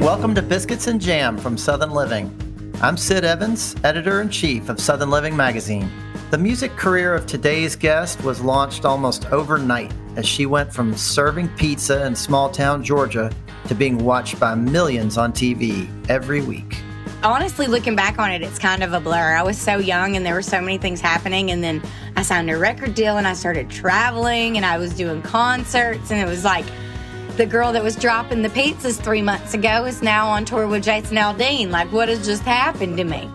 Welcome to Biscuits and Jam from Southern Living. I'm Sid Evans, editor-in-chief of Southern Living magazine. The music career of today's guest was launched almost overnight as she went from serving pizza in small-town Georgia to being watched by millions on TV every week. Honestly, looking back on it, it's kind of a blur. I was so young and there were so many things happening, and then I signed a record deal and I started traveling and I was doing concerts, and it was like the girl that was dropping the pizzas 3 months ago is now on tour with Jason Aldean. Like, what has just happened to me?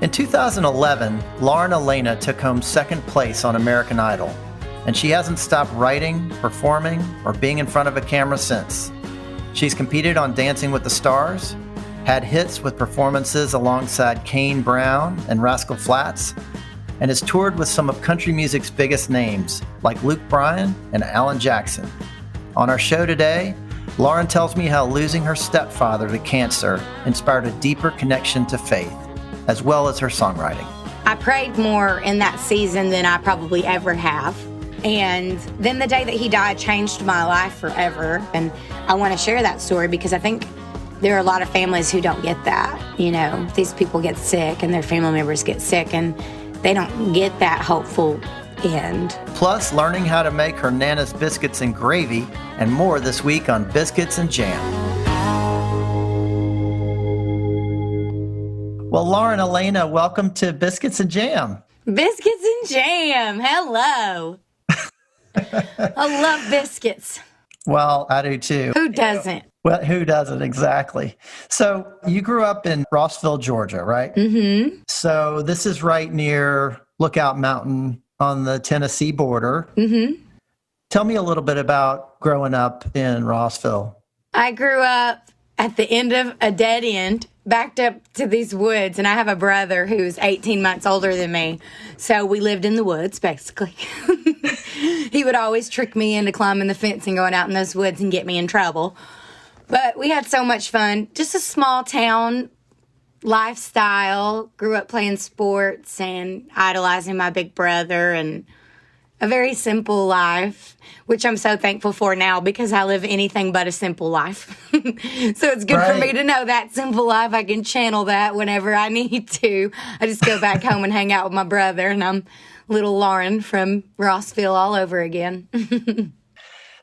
In 2011, Lauren Alaina took home second place on American Idol, and she hasn't stopped writing, performing, or being in front of a camera since. She's competed on Dancing with the Stars, had hits with performances alongside Kane Brown and Rascal Flatts, and has toured with some of country music's biggest names, like Luke Bryan and Alan Jackson. On our show today, Lauren tells me how losing her stepfather to cancer inspired a deeper connection to faith, as well as her songwriting. I prayed more in that season than I probably ever have. And then the day that he died changed my life forever. And I want to share that story because I think there are a lot of families who don't get that. You know, these people get sick and their family members get sick and they don't get that hopeful end. Plus, learning how to make her Nana's biscuits and gravy, and more this week on Biscuits and Jam. Well, Lauren Alaina, welcome to Biscuits and Jam. Biscuits and Jam. Hello. I love biscuits. Well, I do too. Who doesn't? Well, who doesn't, exactly. So you grew up in Rossville, Georgia, right? Mm-hmm. So this is right near Lookout Mountain on the Tennessee border. Mm-hmm. Tell me a little bit about growing up in Rossville. I grew up at the end of a dead end, backed up to these woods, and I have a brother who's 18 months older than me. So we lived in the woods, basically. He would always trick me into climbing the fence and going out in those woods and get me in trouble. But we had so much fun. Just a small town lifestyle. Grew up playing sports and idolizing my big brother, and a very simple life, which I'm so thankful for now because I live anything but a simple life. So it's good for me to know that simple life. I can channel that whenever I need to. I just go back home and hang out with my brother, and I'm little Lauren from Rossville all over again.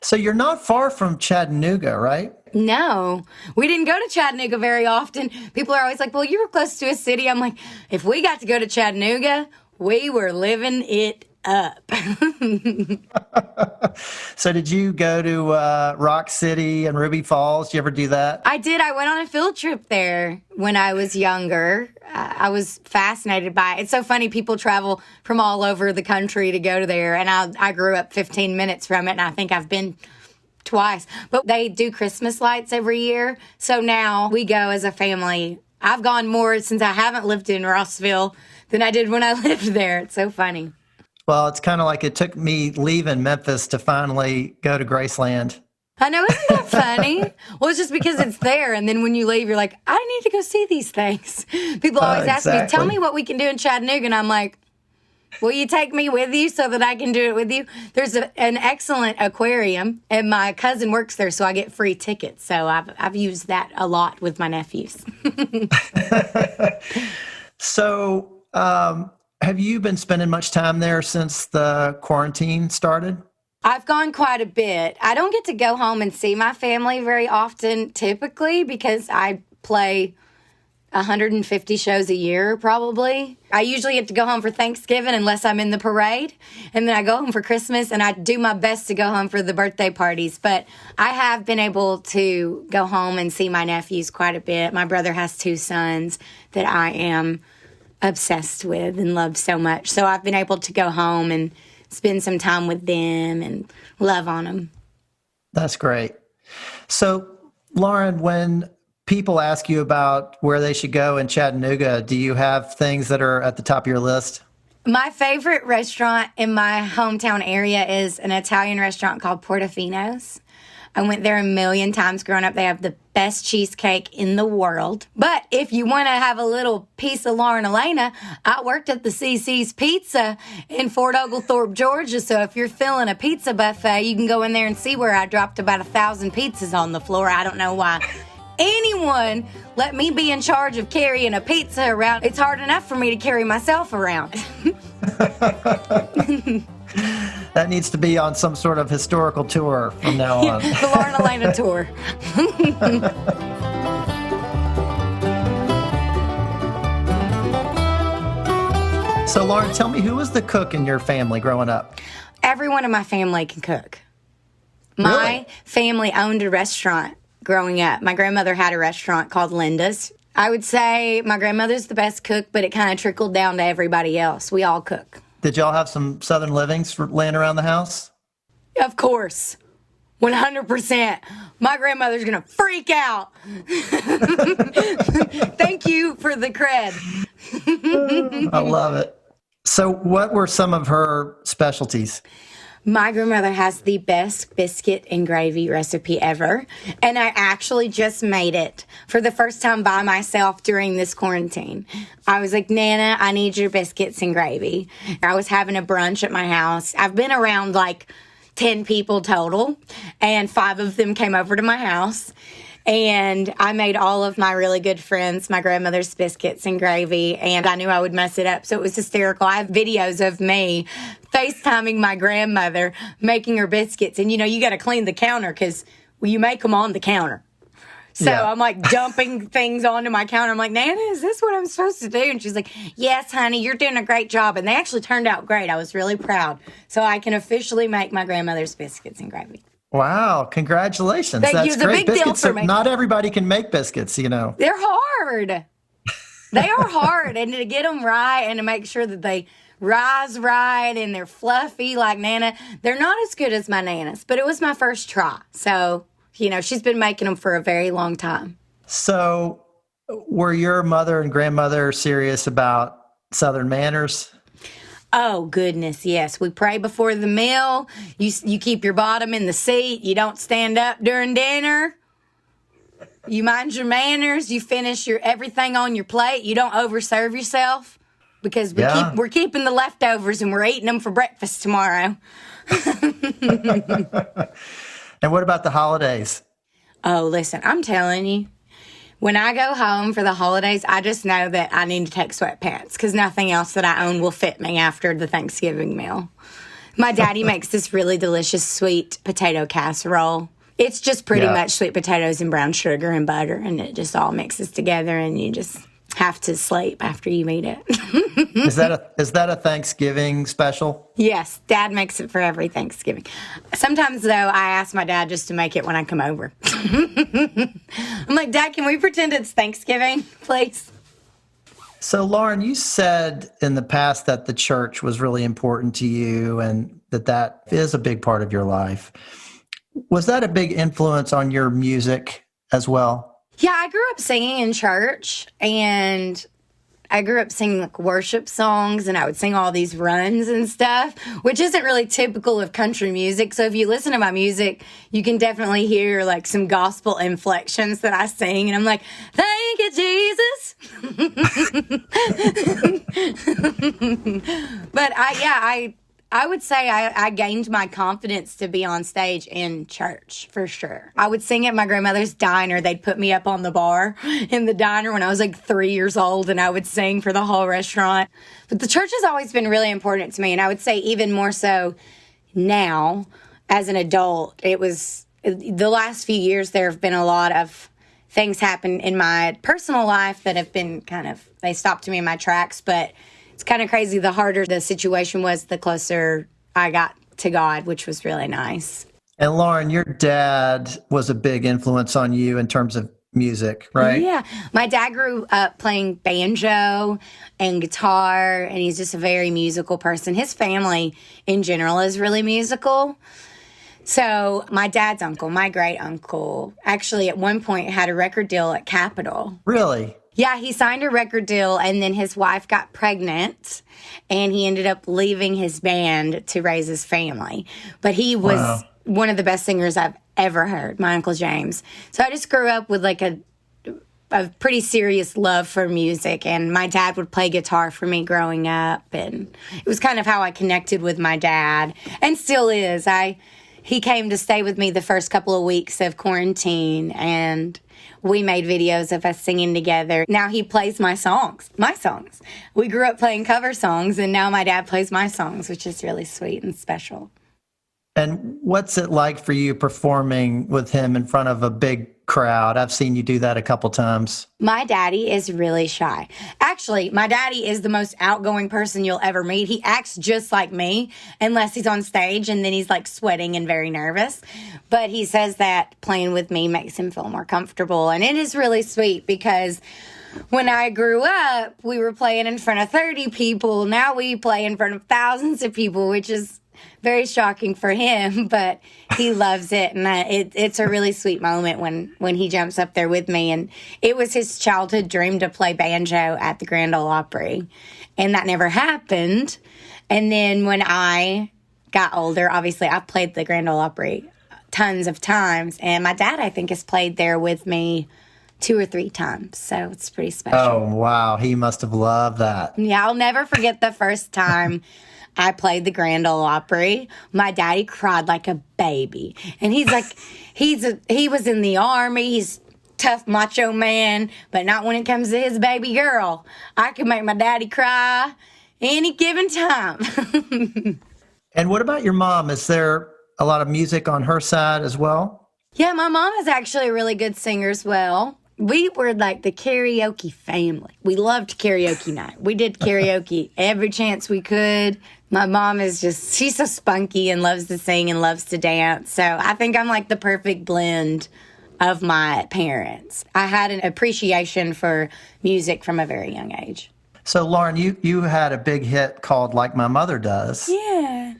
So you're not far from Chattanooga, right? No, we didn't go to Chattanooga very often. People are always like, well, you were close to a city. I'm like, if we got to go to Chattanooga, we were living it up. So did you go to Rock City and Ruby Falls? Did you ever do that? I did. I went on a field trip there when I was younger. I was fascinated by it. It's so funny. People travel from all over the country to go to there. And I grew up 15 minutes from it, and I think I've been twice. But they do Christmas lights every year. So now we go as a family. I've gone more since I haven't lived in Rossville than I did when I lived there. It's so funny. Well, it's kind of like it took me leaving Memphis to finally go to Graceland. I know, isn't that funny? Well, it's just because it's there, and then when you leave, you're like, I need to go see these things. People always ask me, tell me what we can do in Chattanooga, and I'm like, will you take me with you so that I can do it with you? There's an excellent aquarium, and my cousin works there, so I get free tickets. So I've used that a lot with my nephews. So, have you been spending much time there since the quarantine started? I've gone quite a bit. I don't get to go home and see my family very often, typically, because I play 150 shows a year, probably. I usually get to go home for Thanksgiving unless I'm in the parade. And then I go home for Christmas, and I do my best to go home for the birthday parties. But I have been able to go home and see my nephews quite a bit. My brother has 2 sons that I am obsessed with and love so much. So I've been able to go home and spend some time with them and love on them. That's great. So, Lauren, when people ask you about where they should go in Chattanooga, do you have things that are at the top of your list? My favorite restaurant in my hometown area is an Italian restaurant called Portofino's. I went there a million times growing up. They have the best cheesecake in the world. But if you want to have a little piece of Lauren Alaina, I worked at the CC's Pizza in Fort Oglethorpe, Georgia. So if you're feeling a pizza buffet, you can go in there and see where I dropped about 1,000 pizzas on the floor. I don't know why anyone let me be in charge of carrying a pizza around, it's hard enough for me to carry myself around. That needs to be on some sort of historical tour from now on. The Lauren Alaina tour. So, Lauren, tell me, who was the cook in your family growing up? Everyone in my family can cook. My family owned a restaurant growing up. My grandmother had a restaurant called Linda's. I would say my grandmother's the best cook, but it kind of trickled down to everybody else. We all cook. Did y'all have some Southern livings laying around the house? Of course. 100%. My grandmother's going to freak out. Thank you for the cred. I love it. So what were some of her specialties? My grandmother has the best biscuit and gravy recipe ever. And I actually just made it for the first time by myself during this quarantine. I was like, Nana, I need your biscuits and gravy. I was having a brunch at my house. I've been around like 10 people total, and 5 of them came over to my house. And I made all of my really good friends my grandmother's biscuits and gravy, and I knew I would mess it up, so it was hysterical. I have videos of me FaceTiming my grandmother making her biscuits, and you got to clean the counter because you make them on the counter. So yeah. I'm like dumping things onto my counter. I'm like, Nana, is this what I'm supposed to do? And she's like, yes, honey, you're doing a great job. And they actually turned out great. I was really proud. So I can officially make my grandmother's biscuits and gravy. Wow, congratulations. Thank you. It's a big deal for me. Not everybody can make biscuits, They're hard. They are hard. And to get them right and to make sure that they rise right and they're fluffy like Nana, they're not as good as my Nana's. But it was my first try. So, she's been making them for a very long time. So were your mother and grandmother serious about Southern manners? Oh, goodness, yes. We pray before the meal. You keep your bottom in the seat. You don't stand up during dinner. You mind your manners. You finish everything on your plate. You don't overserve yourself because we're keeping the leftovers and we're eating them for breakfast tomorrow. And what about the holidays? Oh, listen, I'm telling you. When I go home for the holidays, I just know that I need to take sweatpants because nothing else that I own will fit me after the Thanksgiving meal. My daddy makes this really delicious sweet potato casserole. It's just pretty much sweet potatoes and brown sugar and butter, and it just all mixes together, and you just have to sleep after you eat it. Is that a Thanksgiving special? Yes, Dad makes it for every Thanksgiving. Sometimes, though, I ask my dad just to make it when I come over. I'm like, Dad, can we pretend it's Thanksgiving, please? So, Lauren, you said in the past that the church was really important to you and that is a big part of your life. Was that a big influence on your music as well? Yeah, I grew up singing in church, and I grew up singing like worship songs, and I would sing all these runs and stuff, which isn't really typical of country music. So if you listen to my music, you can definitely hear like some gospel inflections that I sing, and I'm like, thank you, Jesus. But I would say I gained my confidence to be on stage in church, for sure. I would sing at my grandmother's diner. They'd put me up on the bar in the diner when I was like 3 years old, and I would sing for the whole restaurant. But the church has always been really important to me, and I would say even more so now as an adult. It was the last few years, there have been a lot of things happen in my personal life that have been they stopped me in my tracks, but it's kind of crazy. The harder the situation was, the closer I got to God, which was really nice. And Lauren, your dad was a big influence on you in terms of music, right? Yeah. My dad grew up playing banjo and guitar, and he's just a very musical person. His family in general is really musical. So my dad's uncle, my great uncle, actually at one point had a record deal at Capitol. Really? Yeah, he signed a record deal, and then his wife got pregnant, and he ended up leaving his band to raise his family. But he was one of the best singers I've ever heard, my Uncle James. So I just grew up with like a pretty serious love for music, and my dad would play guitar for me growing up, and it was kind of how I connected with my dad, and still is. he came to stay with me the first couple of weeks of quarantine, and we made videos of us singing together. Now he plays my songs. We grew up playing cover songs, and now my dad plays my songs, which is really sweet and special. And what's it like for you performing with him in front of a big crowd? I've seen you do that a couple times. My daddy is really shy. Actually, my daddy is the most outgoing person you'll ever meet. He acts just like me, unless he's on stage, and then he's like sweating and very nervous. But he says that playing with me makes him feel more comfortable. And it is really sweet because when I grew up, we were playing in front of 30 people. Now we play in front of thousands of people, which is very shocking for him, but he loves it. And it's a really sweet moment when he jumps up there with me. And it was his childhood dream to play banjo at the Grand Ole Opry. And that never happened. And then when I got older, obviously I played the Grand Ole Opry tons of times. And my dad, I think, has played there with me 2 or 3 times. So it's pretty special. Oh, wow. He must have loved that. Yeah, I'll never forget the first time I played the Grand Ole Opry. My daddy cried like a baby. And he's like, he was in the Army. He's tough macho man, but not when it comes to his baby girl. I can make my daddy cry any given time. And what about your mom? Is there a lot of music on her side as well? Yeah, my mom is actually a really good singer as well. We were like the karaoke family. We loved karaoke night. We did karaoke every chance we could. My mom she's so spunky and loves to sing and loves to dance. So I think I'm like the perfect blend of my parents. I had an appreciation for music from a very young age. So, Lauren, you had a big hit called Like My Mother Does. Yeah.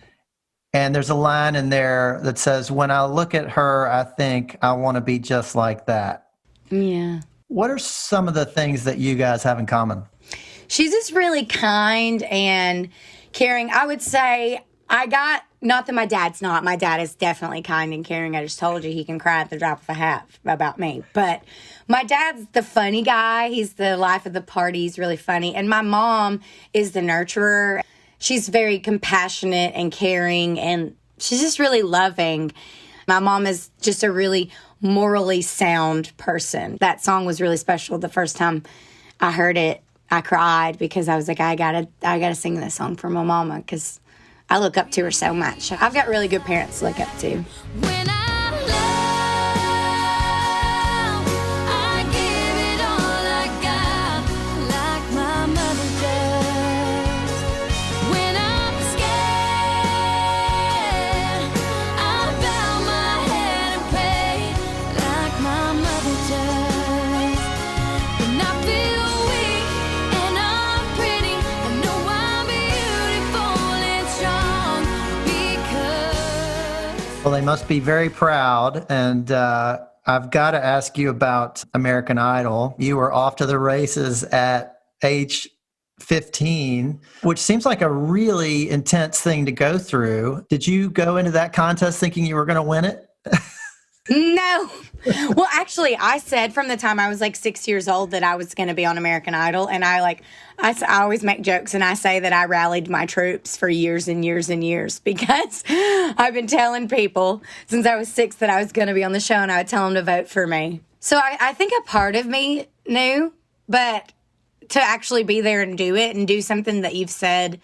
And there's a line in there that says, when I look at her, I think I want to be just like that. Yeah. What are some of the things that you guys have in common? She's just really kind and caring. I would say not that my dad's not. My dad is definitely kind and caring. I just told you he can cry at the drop of a hat about me. But my dad's the funny guy. He's the life of the party. He's really funny. And my mom is the nurturer. She's very compassionate and caring, and she's just really loving. My mom is just a really morally sound person. That song was really special. The first time I heard it, I cried because I was like, I gotta sing this song for my mama because I look up to her so much. I've got really good parents to look up to. When I'm low, I give it all I got, like my mother does. When I'm scared, I bow my head and pray, like my mother does. When I feel weak and I'm pretty, I know I'm beautiful and strong because. Well, they must be very proud. And I've got to ask you about American Idol. You were off to the races at age 15, which seems like a really intense thing to go through. Did you go into that contest thinking you were going to win it? No. Well, actually, I said from the time I was like 6 years old that I was going to be on American Idol. And I always make jokes and I say that I rallied my troops for years and years and years because I've been telling people since I was 6 that I was going to be on the show, and I would tell them to vote for me. So I think a part of me knew, but to actually be there and do it and do something that you've said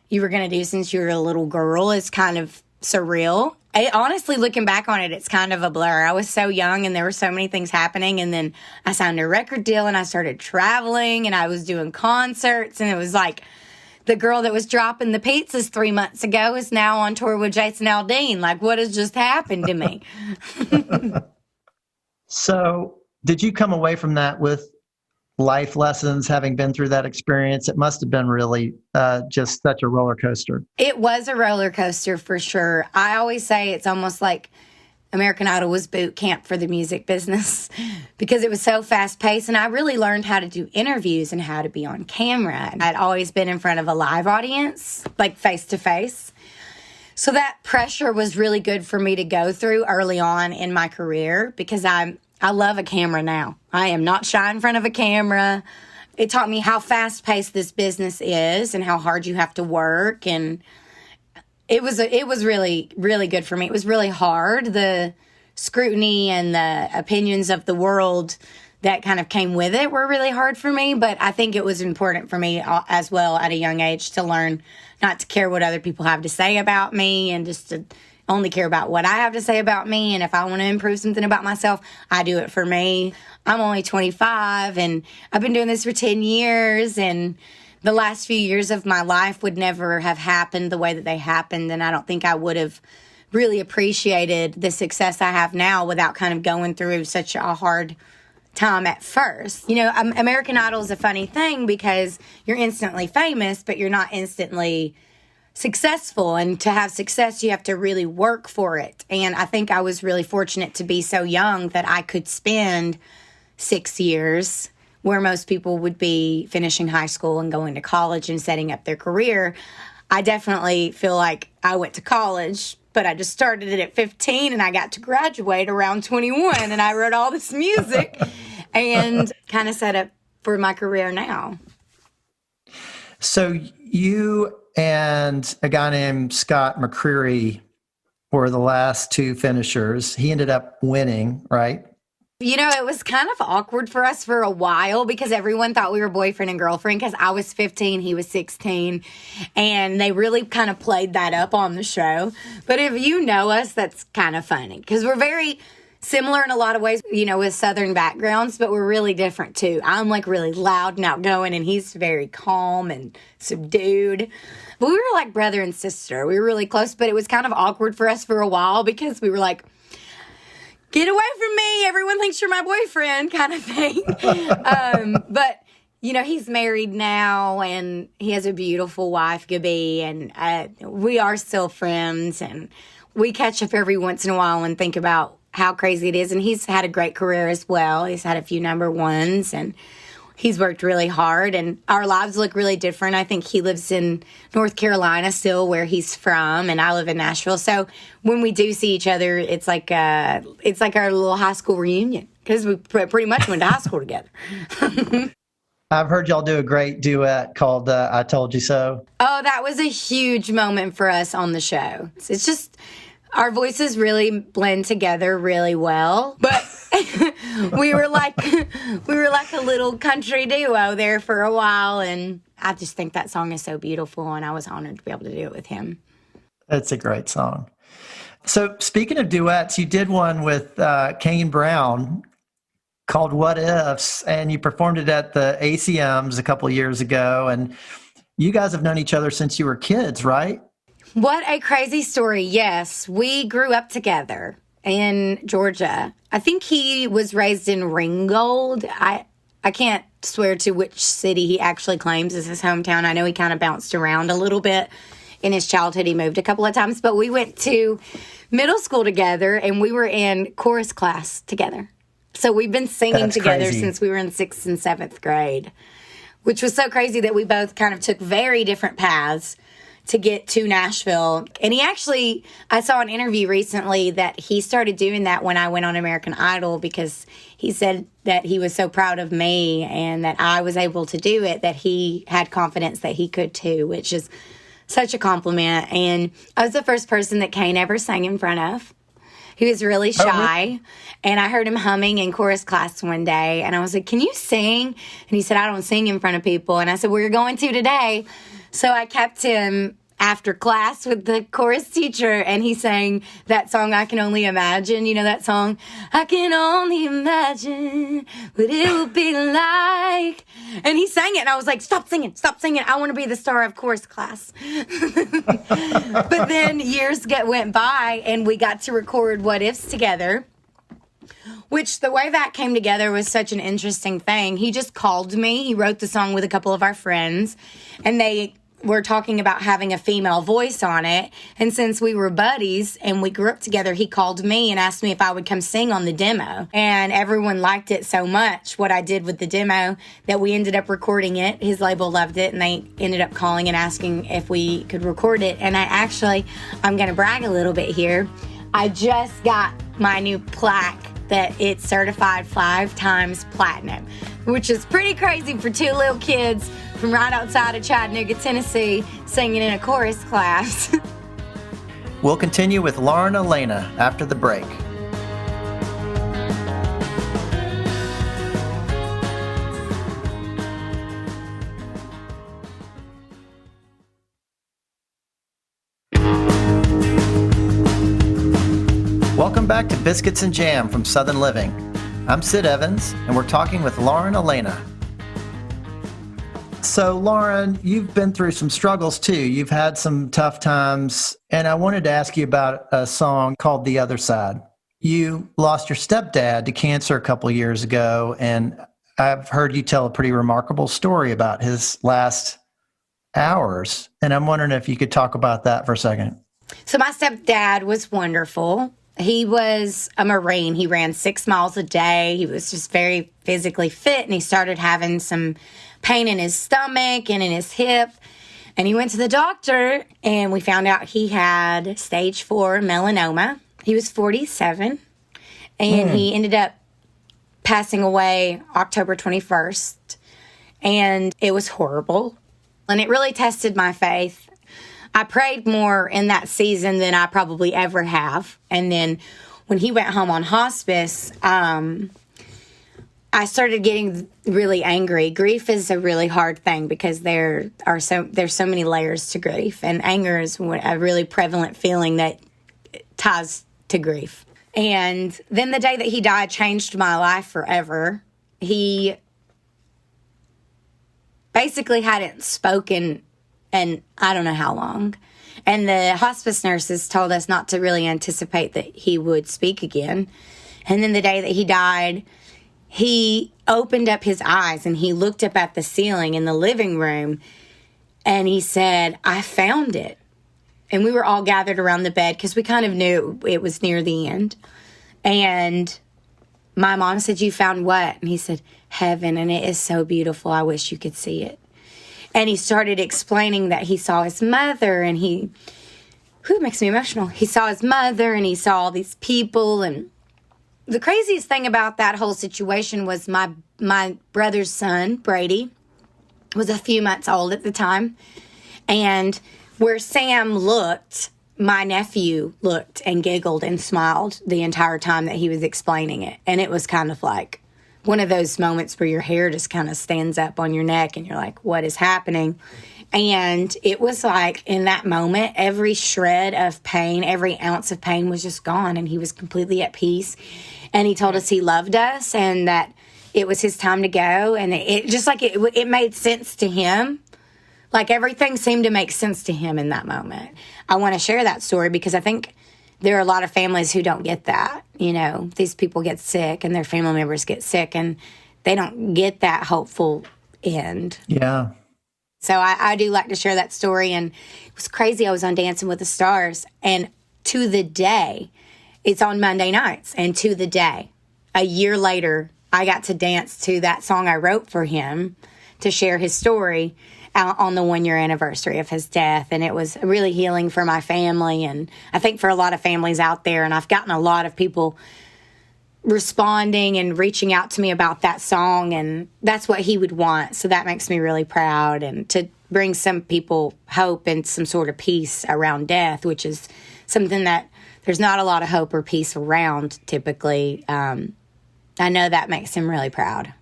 you were going to do since you were a little girl is kind of surreal. Honestly, looking back on it, it's kind of a blur. I was so young and there were so many things happening, and then I signed a record deal and I started traveling and I was doing concerts, and it was like the girl that was dropping the pizzas 3 months ago is now on tour with Jason Aldean. Like, what has just happened to me? So did you come away from that with life lessons, having been through that experience? It must have been really just such a roller coaster. It was a roller coaster for sure. I always say it's almost like American Idol was boot camp for the music business because it was so fast paced, and I really learned how to do interviews and how to be on camera. I'd always been in front of a live audience, like face to face. So that pressure was really good for me to go through early on in my career because I love a camera now. I am not shy in front of a camera. It taught me how fast-paced this business is and how hard you have to work. And it was really, really good for me. It was really hard. The scrutiny and the opinions of the world that kind of came with it were really hard for me, but I think it was important for me as well at a young age to learn not to care what other people have to say about me and just to only care about what I have to say about me. And if I want to improve something about myself, I do it for me. I'm only 25 and I've been doing this for 10 years, and the last few years of my life would never have happened the way that they happened. And I don't think I would have really appreciated the success I have now without kind of going through such a hard time at first. You know, American Idol is a funny thing because you're instantly famous, but you're not instantly successful. And to have success, you have to really work for it. And I think I was really fortunate to be so young that I could spend 6 years where most people would be finishing high school and going to college and setting up their career. I definitely feel like I went to college, but I just started it at 15 and I got to graduate around 21 and I wrote all this music and kind of set up for my career now. So you and a guy named Scott McCreery were the last two finishers. He ended up winning, right? You know, it was kind of awkward for us for a while because everyone thought we were boyfriend and girlfriend because I was 15, he was 16. And they really kind of played that up on the show. But if you know us, that's kind of funny because we're very similar in a lot of ways, you know, with Southern backgrounds, but we're really different too. I'm like really loud and outgoing and he's very calm and subdued. But we were like brother and sister. We were really close, but it was kind of awkward for us for a while because we were like, get away from me, everyone thinks you're my boyfriend kind of thing. But, you know, he's married now and he has a beautiful wife, Gabi, and we are still friends and we catch up every once in a while and think about how crazy it is. And he's had a great career as well. He's had a few number ones and he's worked really hard and our lives look really different. I think he lives in North Carolina still where he's from and I live in Nashville. So when we do see each other, it's like our little high school reunion because we pretty much went to high school together. I've heard y'all do a great duet called I Told You So. Oh, that was a huge moment for us on the show. It's just our voices really blend together really well, but we were like a little country duo there for a while, and I just think that song is so beautiful, and I was honored to be able to do it with him. It's a great song. So speaking of duets, you did one with Kane Brown called What Ifs, and you performed it at the ACMs a couple of years ago, and you guys have known each other since you were kids, right? What a crazy story. Yes, we grew up together in Georgia. I think he was raised in Ringgold. I can't swear to which city he actually claims is his hometown. I know he kind of bounced around a little bit in his childhood. He moved a couple of times, but we went to middle school together and we were in chorus class together. So we've been singing together since we were in 6th and 7th grade, which was so crazy that we both kind of took very different paths to get to Nashville. And I saw an interview recently that he started doing that when I went on American Idol because he said that he was so proud of me and that I was able to do it, that he had confidence that he could too, which is such a compliment. And I was the first person that Kane ever sang in front of. He was really shy, and I heard him humming in chorus class one day, and I was like, can you sing? And he said, I don't sing in front of people. And I said, well, you're going to today. So I kept him after class with the chorus teacher, and he sang that song, I Can Only Imagine. You know that song? I can only imagine what it would be like. And he sang it, and I was like, stop singing. I want to be the star of chorus class. But then years went by, and we got to record What Ifs together, which the way that came together was such an interesting thing. He just called me. He wrote the song with a couple of our friends, and they were talking about having a female voice on it. And since we were buddies and we grew up together, he called me and asked me if I would come sing on the demo. And everyone liked it so much, what I did with the demo, that we ended up recording it. His label loved it, and they ended up calling and asking if we could record it. And I'm going to brag a little bit here. I just got my new plaque that it's certified 5 times platinum, which is pretty crazy for 2 little kids from right outside of Chattanooga, Tennessee, singing in a chorus class. We'll continue with Lauren Alaina after the break. Welcome back to Biscuits and Jam from Southern Living. I'm Sid Evans, and we're talking with Lauren Alaina. So, Lauren, you've been through some struggles too. You've had some tough times, and I wanted to ask you about a song called The Other Side. You lost your stepdad to cancer a couple of years ago, and I've heard you tell a pretty remarkable story about his last hours, and I'm wondering if you could talk about that for a second. So my stepdad was wonderful. He was a Marine. He ran 6 miles a day. He was just very physically fit, and he started having some pain in his stomach and in his hip. And he went to the doctor, and we found out he had stage 4 melanoma. He was 47, and he ended up passing away October 21st. And it was horrible. And it really tested my faith. I prayed more in that season than I probably ever have. And then when he went home on hospice, I started getting really angry. Grief is a really hard thing because there's so many layers to grief, and anger is a really prevalent feeling that ties to grief. And then the day that he died changed my life forever. He basically hadn't spoken in I don't know how long. And the hospice nurses told us not to really anticipate that he would speak again. And then the day that he died, he opened up his eyes and he looked up at the ceiling in the living room and he said, "I found it." And we were all gathered around the bed because we kind of knew it was near the end. And my mom said, "You found what?" And he said, "Heaven, and it is so beautiful. I wish you could see it." And he started explaining that he saw his mother, and it makes me emotional. He saw his mother, and he saw all these people. And the craziest thing about that whole situation was my brother's son, Brady, was a few months old at the time. And where Sam looked, my nephew looked and giggled and smiled the entire time that he was explaining it. And it was kind of like one of those moments where your hair just kind of stands up on your neck and you're like, what is happening? And it was like in that moment, every shred of pain, every ounce of pain was just gone, and he was completely at peace. And he told us he loved us and that it was his time to go. And it just like it made sense to him. Like everything seemed to make sense to him in that moment. I want to share that story because I think there are a lot of families who don't get that. You know, these people get sick and their family members get sick and they don't get that hopeful end. Yeah. So I do like to share that story. And it was crazy. I was on Dancing with the Stars, and to the day, it's on Monday nights, and to the day, a year later, I got to dance to that song I wrote for him to share his story on the 1-year anniversary of his death. And it was really healing for my family, and I think for a lot of families out there. And I've gotten a lot of people responding and reaching out to me about that song, and that's what he would want. So that makes me really proud, and to bring some people hope and some sort of peace around death, which is something that there's not a lot of hope or peace around typically. I know that makes him really proud.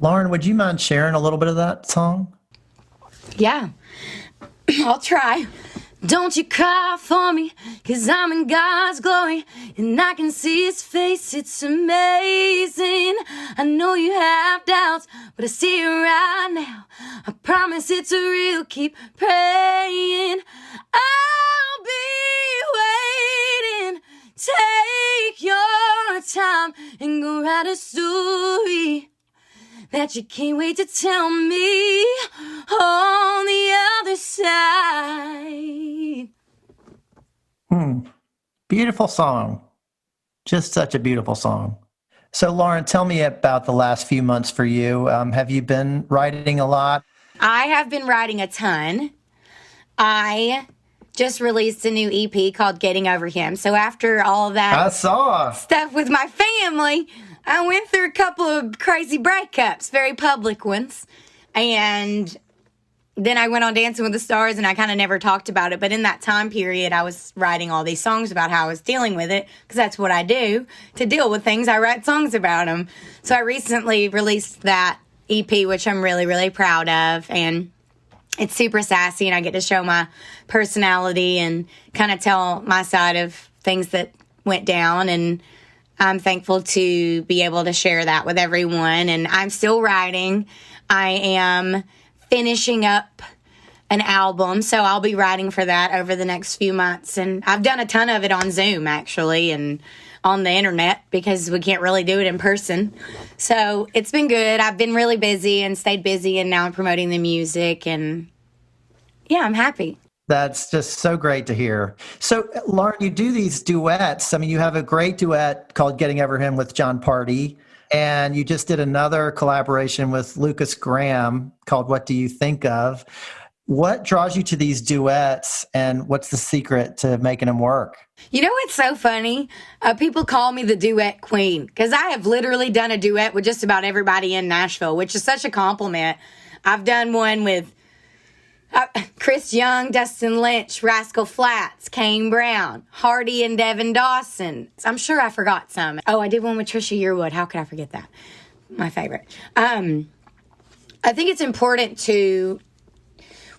Lauren, would you mind sharing a little bit of that song? Yeah, I'll try. Don't you cry for me, 'cause I'm in God's glory, and I can see his face, it's amazing. I know you have doubts, but I see it right now. I promise it's real, keep praying. I'll be waiting. Take your time and go write a story that you can't wait to tell me on the other side. Beautiful song. Just such a beautiful song. So, Lauren, tell me about the last few months for you. Have you been writing a lot? I have been writing a ton. I just released a new EP called Getting Over Him. So after all of that I saw stuff with my family, I went through a couple of crazy breakups, very public ones. And then I went on Dancing with the Stars, and I kind of never talked about it. But in that time period, I was writing all these songs about how I was dealing with it, because that's what I do. To deal with things, I write songs about them. So I recently released that EP, which I'm really, really proud of. And it's super sassy, and I get to show my personality and kind of tell my side of things that went down. And I'm thankful to be able to share that with everyone. And I'm still writing. I am finishing up an album, so I'll be writing for that over the next few months. And I've done a ton of it on Zoom, actually, and on the internet, because we can't really do it in person. So it's been good. I've been really busy and stayed busy, and now I'm promoting the music, and yeah, I'm happy. That's just so great to hear. So, Lauren, you do these duets. I mean, you have a great duet called Getting Over Him with John Party, and you just did another collaboration with Lucas Graham called What Do You Think Of? What draws you to these duets, and what's the secret to making them work? You know what's so funny? People call me the duet queen, because I have literally done a duet with just about everybody in Nashville, which is such a compliment. I've done one with Chris Young, Dustin Lynch, Rascal Flatts, Kane Brown, Hardy and Devin Dawson. I'm sure I forgot some. Oh, I did one with Trisha Yearwood. How could I forget that? My favorite. I think it's important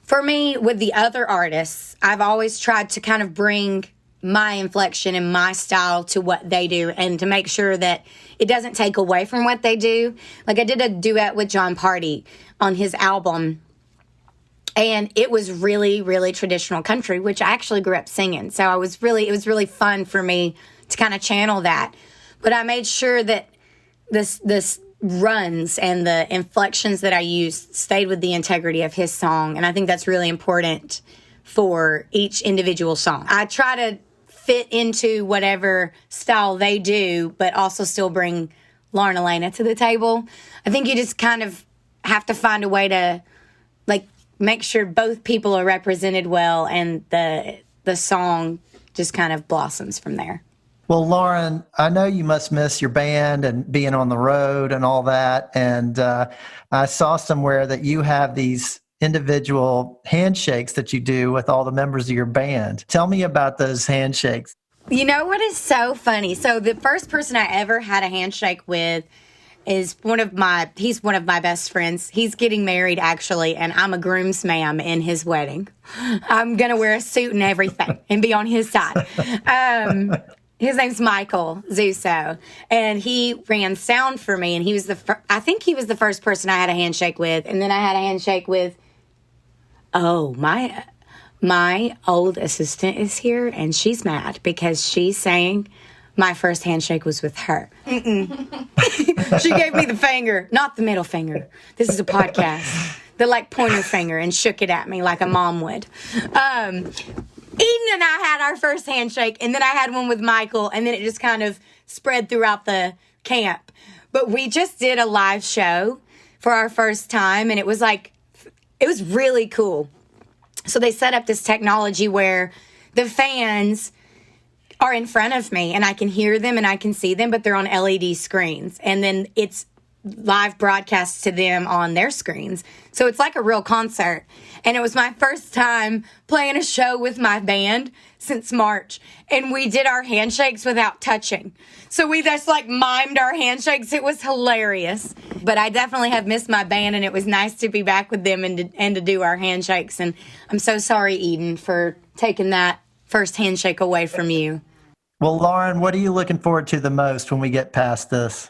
for me, with the other artists, I've always tried to kind of bring my inflection and my style to what they do, and to make sure that it doesn't take away from what they do. Like, I did a duet with John Party on his album, and it was really, really traditional country, which I actually grew up singing. So it was really fun for me to kind of channel that. But I made sure that this runs and the inflections that I used stayed with the integrity of his song. And I think that's really important for each individual song. I try to fit into whatever style they do, but also still bring Lauren Alaina to the table. I think you just kind of have to find a way to, like, make sure both people are represented well, and the song just kind of blossoms from there. Well, Lauren, I know you must miss your band and being on the road and all that. And I saw somewhere that you have these individual handshakes that you do with all the members of your band. Tell me about those handshakes. You know what is so funny? So the first person I ever had a handshake with is he's one of my best friends. He's getting married, actually, and I'm a groomsman in his wedding. I'm going to wear a suit and everything and be on his side. His name's Michael Zuso, and he ran sound for me, and he was I think he was the first person I had a handshake with. And then I had a handshake with, my old assistant is here, and she's mad because she's saying my first handshake was with her. She gave me the finger, not the middle finger. This is a podcast. The pointer finger, and shook it at me like a mom would. Eden and I had our first handshake, and then I had one with Michael, and then it just kind of spread throughout the camp. But we just did a live show for our first time, and it was really cool. So they set up this technology where the fans are in front of me, and I can hear them and I can see them, but they're on LED screens. And then it's live broadcasts to them on their screens. So it's like a real concert. And it was my first time playing a show with my band since March. And we did our handshakes without touching. So we just mimed our handshakes. It was hilarious. But I definitely have missed my band, and it was nice to be back with them and to do our handshakes. And I'm so sorry, Eden, for taking that first handshake away from you. Well, Lauren, what are you looking forward to the most when we get past this?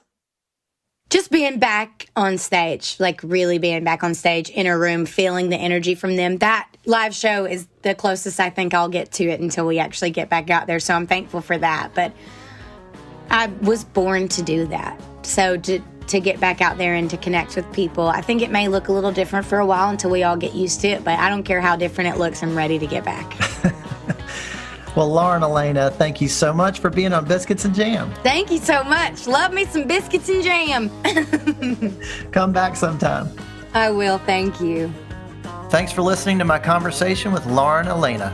Just being back on stage, really being back on stage in a room, feeling the energy from them. That live show is the closest I think I'll get to it until we actually get back out there. So I'm thankful for that. But I was born to do that. So to get back out there and to connect with people, I think it may look a little different for a while until we all get used to it. But I don't care how different it looks. I'm ready to get back. Well, Lauren Alaina, thank you so much for being on Biscuits and Jam. Thank you so much. Love me some biscuits and jam. Come back sometime. I will. Thank you. Thanks for listening to my conversation with Lauren Alaina.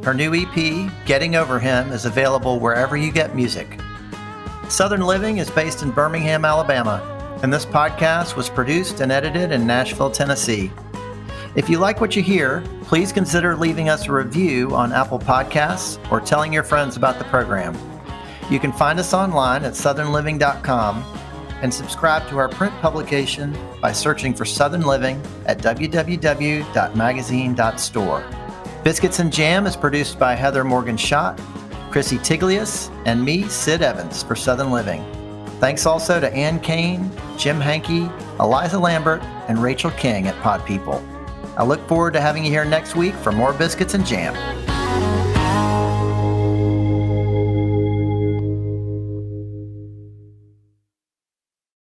Her new EP, Getting Over Him, is available wherever you get music. Southern Living is based in Birmingham, Alabama, and this podcast was produced and edited in Nashville, Tennessee. If you like what you hear, please consider leaving us a review on Apple Podcasts or telling your friends about the program. You can find us online at southernliving.com and subscribe to our print publication by searching for Southern Living at www.magazine.store. Biscuits and Jam is produced by Heather Morgan-Schott, Chrissy Tiglius, and me, Sid Evans, for Southern Living. Thanks also to Ann Kane, Jim Hankey, Eliza Lambert, and Rachel King at Pod People. I look forward to having you here next week for more Biscuits and Jam.